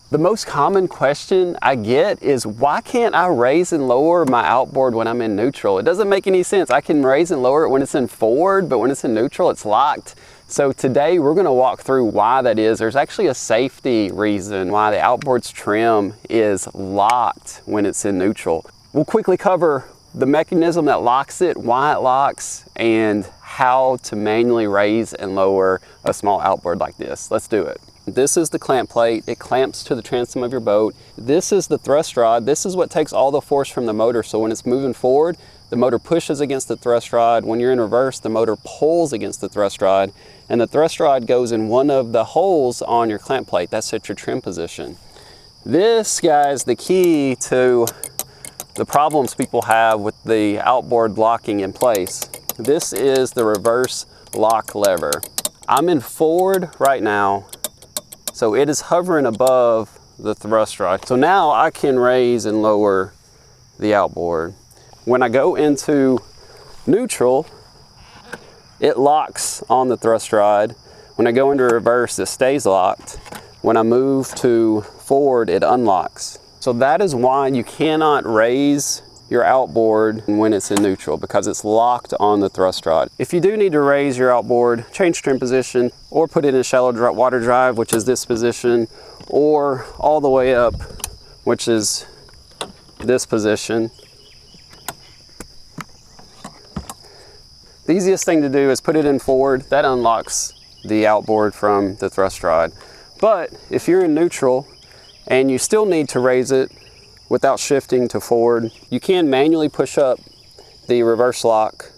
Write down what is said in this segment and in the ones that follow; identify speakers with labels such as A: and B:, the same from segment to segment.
A: The most common question I get is, why can't I raise and lower my outboard when I'm in neutral? It doesn't make any sense. I can raise and lower it when it's in forward, but when it's in neutral, it's locked. So today we're gonna walk through why that is. There's actually a safety reason why the outboard's trim is locked when it's in neutral. We'll quickly cover the mechanism that locks it, why it locks, and how to manually raise and lower a small outboard like this. Let's do it. This is the clamp plate. It clamps to the transom of your boat. This is the thrust rod. This is what takes all the force from the motor. So when it's moving forward, the motor pushes against the thrust rod. When you're in reverse, the motor pulls against the thrust rod, and the thrust rod goes in one of the holes on your clamp plate. That's at your trim position. This, guys, the key to the problems people have with the outboard locking in place. This is the reverse lock lever. I'm in forward right now, so it is hovering above the thrust rod. So now I can raise and lower the outboard. When I go into neutral, it locks on the thrust rod. When I go into reverse, it stays locked. When I move to forward, it unlocks. So that is why you cannot raise your outboard when it's in neutral, because it's locked on the thrust rod. If you do need to raise your outboard, change trim position, or put it in shallow water drive, which is this position, or all the way up, which is this position. The easiest thing to do is put it in forward. That unlocks the outboard from the thrust rod. But if you're in neutral and you still need to raise it without shifting to forward, you can manually push up the reverse lock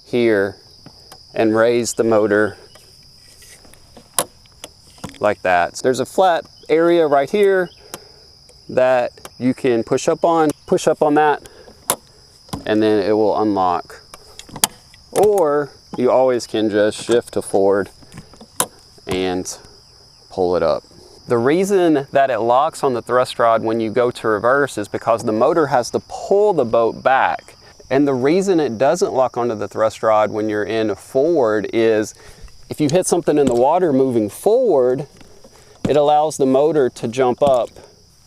A: here and raise the motor like that. So there's a flat area right here that you can push up on that, and then it will unlock. Or you always can just shift to forward and pull it up. The reason that it locks on the thrust rod when you go to reverse is because the motor has to pull the boat back. And the reason it doesn't lock onto the thrust rod when you're in forward is if you hit something in the water moving forward, it allows the motor to jump up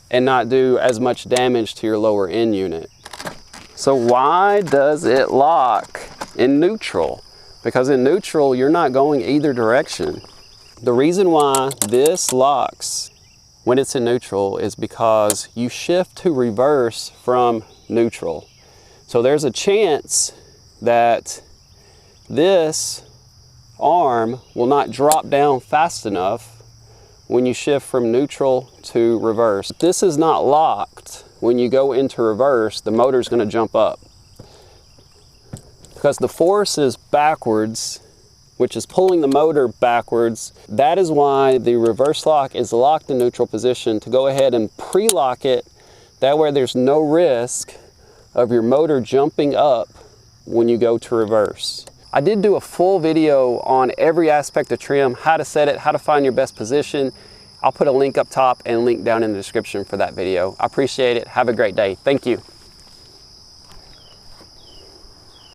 A: and not do as much damage to your lower end unit. So why does it lock in neutral? Because in neutral, you're not going either direction. The reason why this locks when it's in neutral is because you shift to reverse from neutral. So there's a chance that this arm will not drop down fast enough when you shift from neutral to reverse. If this is not locked, when you go into reverse, the motor's going to jump up. Because the force is backwards, which is pulling the motor backwards. That is why the reverse lock is locked in neutral position, to go ahead and pre-lock it. That way there's no risk of your motor jumping up when you go to reverse. I did do a full video on every aspect of trim, how to set it, how to find your best position. I'll put a link up top and a link down in the description for that video. I appreciate it. Have a great day. Thank you.